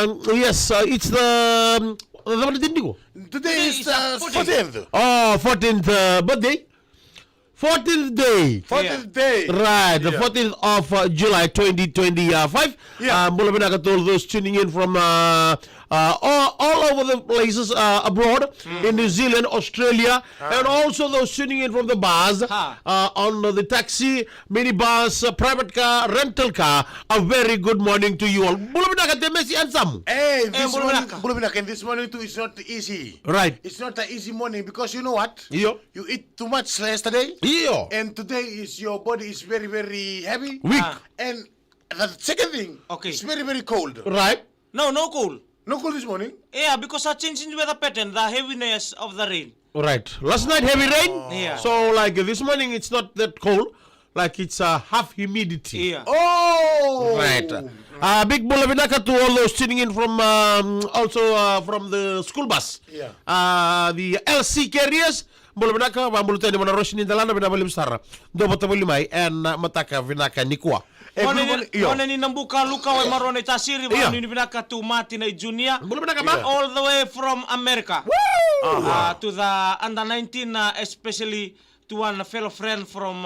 Yes, it's the Today is the 14th. Oh, 14th birthday. 14th day. 14th day. Right, the 14th of July 2025. Mula to all those tuning in from all over the places abroad, in New Zealand, Australia, and also those tuning in from the bars, on the taxi, minibus, private car, rental car. A very good morning to you all. Hey, this morning too is not easy. Right. It's not an easy morning because you know what? Yeah. You eat too much yesterday. Yeah. And today is your body is very, very heavy. Weak. And the second thing, it's very, very cold. Right. No cold. No cold this morning? Yeah, because I changed in weather pattern, the heaviness of the rain. Right. Last night heavy rain. Yeah. So like this morning it's not that cold. Like it's half humidity. Yeah. Oh. Right. Big Bulavinaka to all those tuning in from also from the school bus. Yeah. The LC carriers. Bulavinaka, Bambulutani, Monaroshin in the land of Nabalim Sara. Dobotabulimai and Mataka Vinaka Nikwa. One Nambuka Luka Marone Tasiri, one in Vinaka to Martin Junior, all the way from America to the under 19, especially to one fellow friend from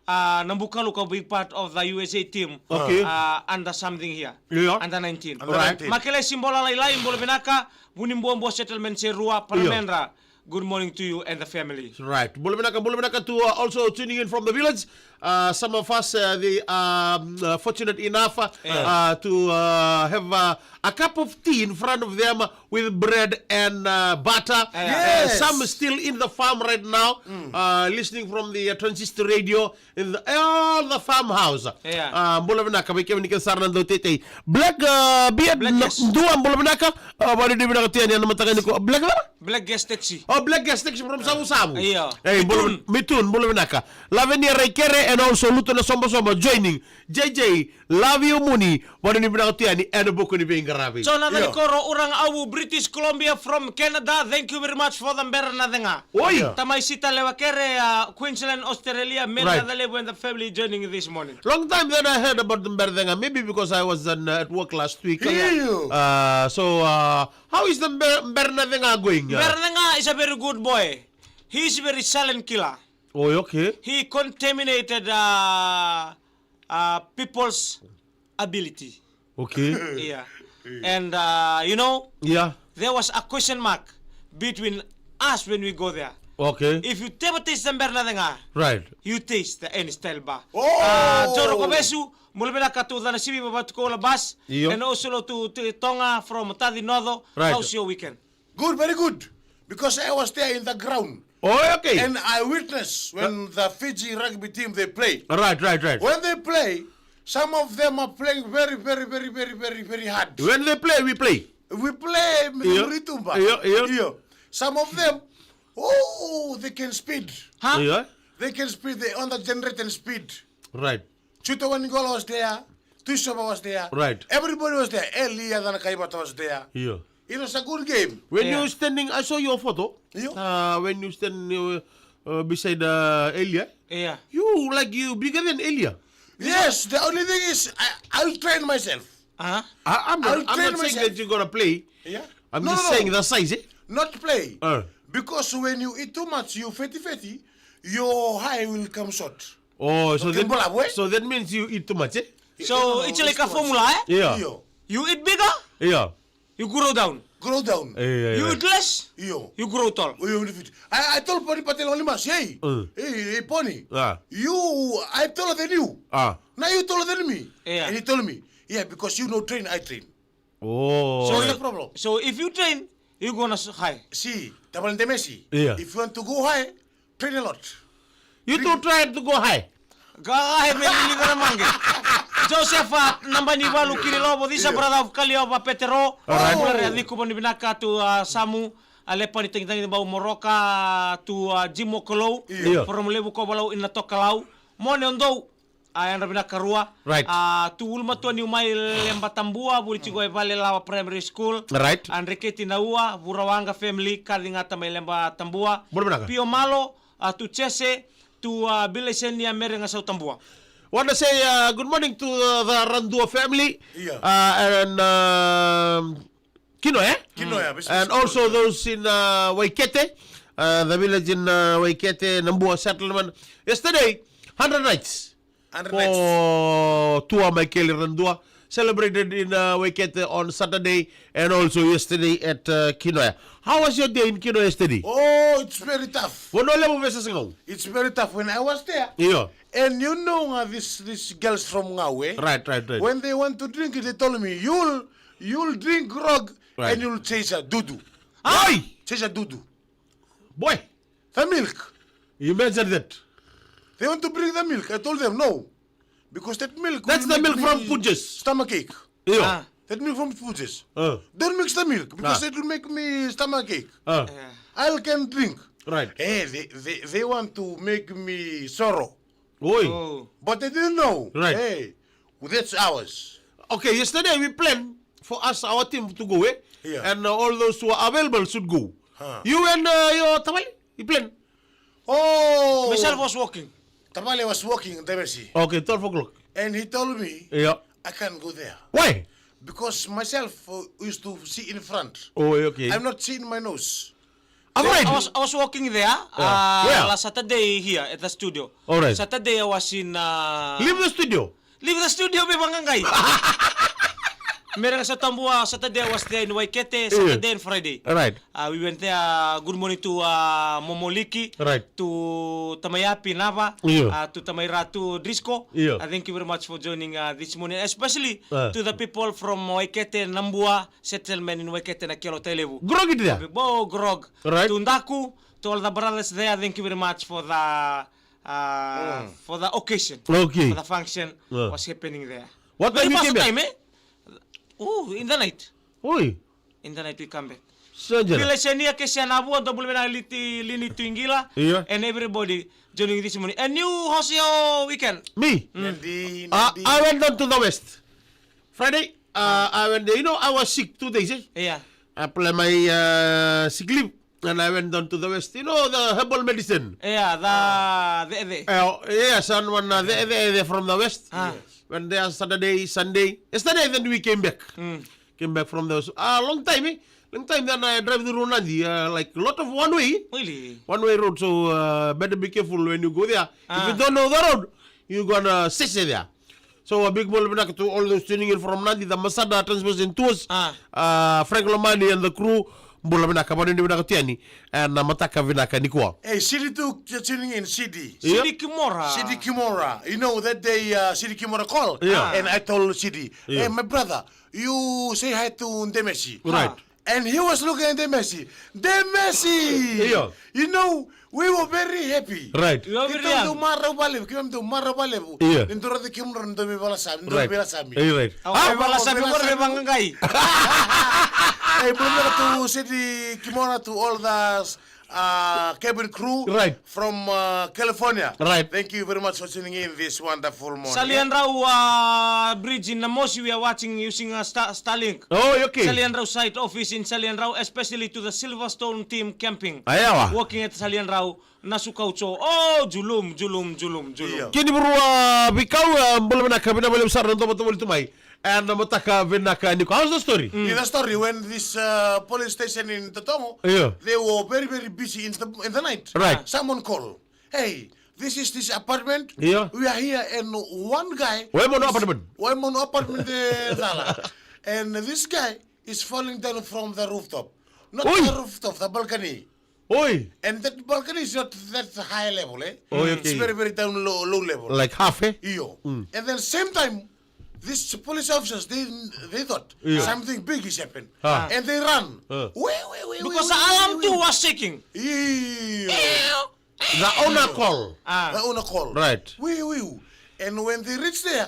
Nambuka Luka, big part of the USA team. Under something here. Under 19. Makele Simbola Laila, Bolvinaka, Wunimbombo settlement Serua, Palamendra. Good morning to you and the family. Right. Bulavinaka to also tuning in from the village. Some of us they are fortunate enough to have a cup of tea in front of them with bread and butter. Some still in the farm right now, listening from the transistor radio in the farmhouse. Bulavinaka, we came to Sarnando Tete. Black beard, Duam Bulavinaka, what did you Black? Black guest taxi. Oh, black guest taxi from Samu Samu. Yeah. Hey, Mitun, Bulavinaka. Lavenia Rekere and also Lutona Sombo joining. JJ, love you, Muni. What did you bring out and a book in being Garabi? So, another Koro Urang Awu, British Columbia from Canada. Thank you very much for the better Nadenga. Oi. Tamaisita Lewakere, Queensland, Australia, Menadale, when the family joining this morning. Long time then I heard about the Berdenga, maybe because I was at work last week. How is the Berdenga going? Berdenga is a very good boy. He is a very silent killer. Oh, okay. He contaminated people's ability. Okay. Yeah. And, you know, there was a question mark between us when we go there. Okay. If you taste the Berdenga, right, you taste the any style bar. Oh! Kobesu, Mulbelaka to the Nasibi Batukola bus, and also to Tonga from Tadi Nodo. Right. How's your weekend? Good, very good. Because I was there in the ground. Oh, okay. And I witnessed when the Fiji rugby team they play. Right. When they play, some of them are playing very, very, very, very, very, very hard. When they play, we play. We play Ritumba. Some of them, they can speed. Huh? Yeah. They can speed. They on the generating speed. Right. Chuto Wanigola was there. Tushova was there. Right. Everybody was there. Elia Kaibata was there. Yeah. It was a good game. When you're standing, I saw your photo. When you stand beside Elia. Yeah. You bigger than Elia. Yes. The only thing is, I'll train myself. I'm not saying that you're gonna play. Yeah. I'm just saying the size. Not play. Because when you eat too much, you fatty, your high will come short. Oh, so that means you eat too much, eh? So it's like a formula, eh? Yeah. You eat bigger, Yeah. you grow down. You eat less, you grow tall. I told Pony Patel only mas, hey, Pony, I taller than you. Now you taller than me. Yeah. And he told me, because you know train, I train. Oh. So what's the problem? So if you train, you're gonna high. See, Messi. Yeah. If you want to go high, train a lot. You two try to go high. Gahe meni na mange. Joseph namba ni walu kinilobo this brother of Kalioba Petero. Mulare adiku boni binaka to Samu alepa ni tingtangi ba Moroka to Jimo Kolo from Lebu Kobalau in the Tokalau. Mone ondo ayan binaka rua. Right. To ulma to ni umay lembatambua buli chigo vale lawa primary school. Right. Enrique Tinaua Burawanga family kadingata may lembatambua. Pio Malo to Chese to Bilesenia Merenga Sautambua. Want to say good morning to the Randua family. Yeah. And Kinoy, Kinoy, and also those in Waikete, the village in Waikete, Nambua settlement. Yesterday, 100 nights 100 nights. for Tua Maikeli Randua. Celebrated in Waikete on Saturday and also yesterday at Kinoy. How was your day in Kinoy yesterday? Oh, it's very tough. It's It's very tough. When I was there, yeah. and you know these girls from Ngawe, Right. when they want to drink it, they told me, you'll drink grog Right. and you'll chase a dudu. Boy! Chase a dudu. Boy! The milk. You mentioned that. They want to bring the milk. I told them no. Because that milk That's will the make milk from me Punjas. stomachache. Yeah. That milk from Punjas. Uh. Don't mix the milk because it will make me stomachache. Uh. I can drink. Right. Hey, they want to make me sorrow. Oi. Oh. But they didn't know. Right. Hey, that's ours. Okay, yesterday we planned for us, our team to go, Yeah. and all those who are available should go. Huh. You and your Tamale, you planned? Oh! Myself was walking. Tamale was walking in Temesi. Okay, 12 o'clock. And he told me, Yeah. I can't go there. Why? Because myself used to see in front. Oh, okay. I'm not seeing my nose. All right. I was walking there Where? last Saturday here at the studio. All right. Saturday I was in Leave the studio. leave the studio be bangangay. Meron sa Tambua Saturday I was there in Waikete, Saturday and Friday. All right. We went there. Good morning to Momoliki, Right. to Tamayapi Nava, Yeah. to Tamairatu Drisco. Yeah. Thank you very much for joining this morning, especially Uh. to the people from Waikete, Nambua settlement in Waikete na Kilo Televu. Grog it there. Bo Grog. Right. To Ndaku, to all the brothers there, thank you very much for the occasion. Okay. For the function was happening there. What Very time you fast came back? time, eh? Oh, in the night. Oi. In the night we come back. Sanjana. Bila senia ke sianabu atau boleh na lini tuingila Yeah. and everybody joining this morning. And you, how's your weekend? Me? Nandi. I went down to the west. Friday, I went there. You know, I was sick 2 days, eh? Yeah. I applied my sick leave and I went down to the west. You know, the herbal medicine. Yeah, the Yes, and one they from the west. When they are Saturday, Sunday. Yesterday, then we came back. Came back from the long time, eh? Long time. Then I drive the Ronandi, like a lot of one way. Really? One way road, so better be careful when you go there. If you don't know the road, you're gonna sit there. So a big ball to all those tuning in from Nandi, the Masada transmission tours, Frank Lomani and the crew. Bola binaka pa rin binaka tiani and mataka binaka ni kuwa. Hey, City to tuning in CD. Sidi Kimura. Sidi Kimura. You know that day Sidi Kimura called? Yeah. And I told Sidi, Yeah. hey, my brother, you say hi to Ndemesi. Right. And he was looking at Ndemesi. Ndemesi! Yeah. You know, we were very happy. Right. You Kita really tu marah balik, kita tu marah balik. Yeah. Ndoro de Kimura ndomi balasami, Right. ndomi balasami. Right. Ako wala sabi ko rin bangangay. Hey, brother, to City Kimura, to all the cabin crew Right. from California. Right. Thank you very much for tuning in this wonderful morning. Salian raw bridge in Namosi we are watching using Starlink. Oh, okay. Salian Rao site office in Salian Rao, especially to the Silverstone team camping. Ayawa. Working at Salian Rao, Nasukaucho. Oh, julum. Yeah. Kini bro, bikaw bola binaka binabalik sa ron tomo tumay. And mataka binaka ni ko. How's the story? In the story, when this police station in Totongo, Yeah. they were very, very busy in the night. Right. Someone called, hey, this is this apartment. Yeah. We are here, and one guy. Where mo no apartment? Where mo no apartment, Zala. And this guy is falling down from the rooftop. Not Oi. the rooftop, the balcony. Oi. And that balcony is not that high level, eh? Oh, It's okay. very, very down low level. Like half, eh? Iyo. And then same time, these police officers, they thought Yeah. something big is happened. Ah. And they run. Because the alarm too was shaking. Iyo. The owner call. The owner called. Right. And when they reached there,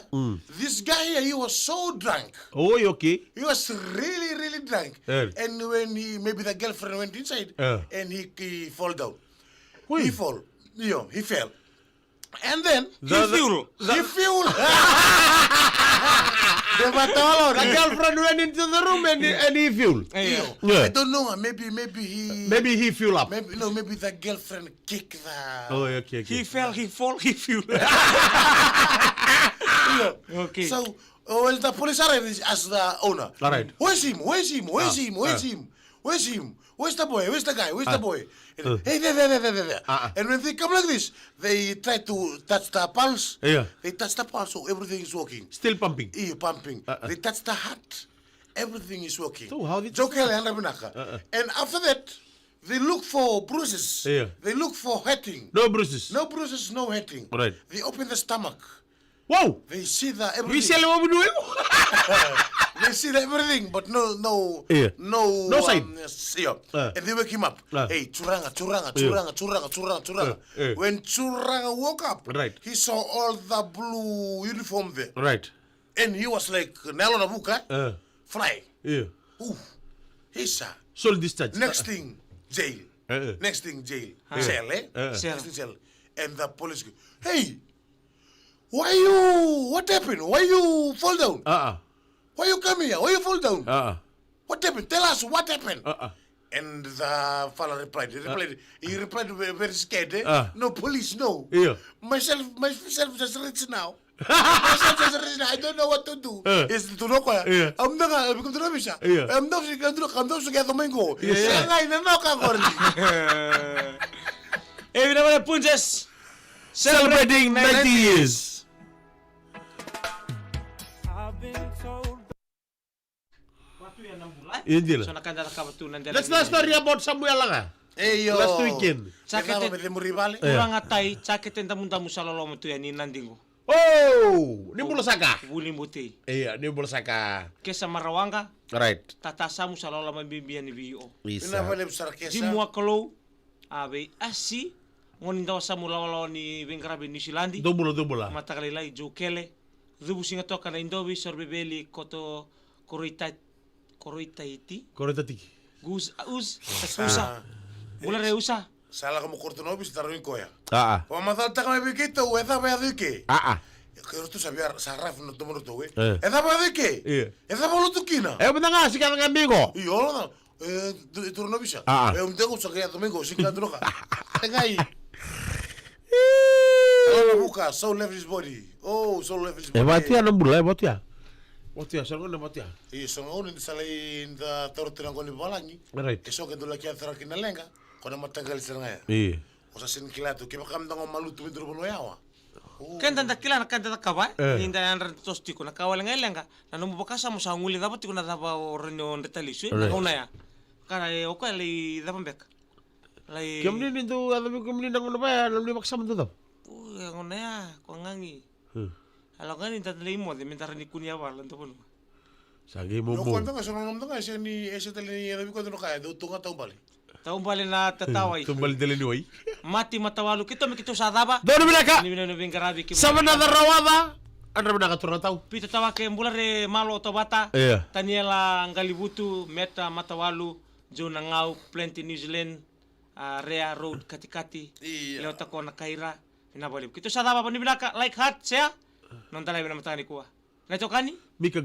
this guy here, he was so drunk. Oh, okay. He was really, really drunk. Yeah. And when maybe the girlfriend went inside, and he fall down. Oi. He fall. He fell. And then He fuel. he fuel. The matolon. The girlfriend went into the room and he fueled. I don't know. Maybe he fueled up. Maybe the girlfriend kicked the. Oh, okay. He fell, he fall, he fueled. Okay. So when the police arrived, asked the owner. All right. Where's him? Where's the boy? Where's the guy? Where's the boy? Hey, there. And when they come like this, they try to touch the pulse. Yeah. They touch the pulse, so everything is working. Still pumping. Yeah, pumping. They touch the heart. Everything is working. So how did and after that, they look for bruises. Yeah. They look for hurting. No bruises. No bruises, no hurting. Right. They open the stomach. Wow. They see the everything. We sell what we do. They see everything, but no sign. And they wake him up. Hey, Churanga. When Churanga woke up, right, he saw all the blue uniform there. Right. And he was like, Nalo na buka, fly. Yeah. Ooh, he saw. Soul discharge. Next thing, jail. Next thing, jail. Cell, eh? Cell. Next thing, cell. And the police go, hey, what happened? Why you fall down? Why you come here? Why you fall down? What happened? Tell us what happened. And the fellow replied. He replied very scared. No, police, no. Yeah. Myself just rich now. I don't know what to do. Is to know why? I'm not going to do this. I'm not going to get the mango. Hey, we Punjas Celebrating 90 years. That's the story about Samuel Langa. Hey, yo. Last weekend. Kurang atai, caketin tamu-tamu salolomo tu yani nandingo. Oh, ni mula saka. Wuli muti. Iya, ni mula saka. Kesa marawanga. Right. Tatasamu salolomo bibian bio. Isa. Jimua kalau abe asi ngonin daw sa mulawalo ni Bengrabe New Zealand. Dobula. Matakalilay jukele. Dubu singa to kana indobi sorbebeli koto koroitaiti. Gus usa. Mulare usa. Salah kamu kortonobis taruhin koya. Pamatal tak kami begitu, eda ba duke. Kaya tu sabiar saraf no tomo to we. Eda ba duke. Eda ba lutu kina. Benanga si kan amigo. Iyo na. Tornobisa. Tengo sa kaya domingo sin kadroka. Tengai. Oh, buka, so left his body. Oh, so left his body. Batia no bula, batia. Batia, so no batia. So no ni salai inda tortira ngoni Palagi. Right. Eso que dula kia thara kina lenga. Kona matagal siranga. Osa sin kilatu, kiba kamdang malutu mindro bono yawa. Kan tanda kila na kanda kawa, inda yan tosti ko na kawal ngalenga. Na numubakasa mo sa nguli dapat ko na daba orino retalisu. Kauna ya. Kara okay li dabambek. Lai Kemni nintu adabi kemni nang ano ba, lam di maksam to. Ngona ya, ko ngangi. Alo kan inta tali mo de mentar ni kunya balan to pono. Sagi mo mo. Yo kwento nga sa nom nga siya ni tali ni adabi ko no kaya do tunga taong bali. Taong bali na tataway. Tumbal dele ni way. Mati matawalu kito sa daba. Dono bilaka. Ni bino Bengrabe ki. Sama na rawada. Andra bina ka turataw. Pito tawa ke mbulare malo to bata. Taniela ngalibutu meta matawalu jo nangau plenty New Zealand. Area road kati-kati. Lewat ako na kaira. Hinabalik. Kito sa daba pa ni binaka like hat siya. Nung talay na matani kuha. Na ito kani? Mika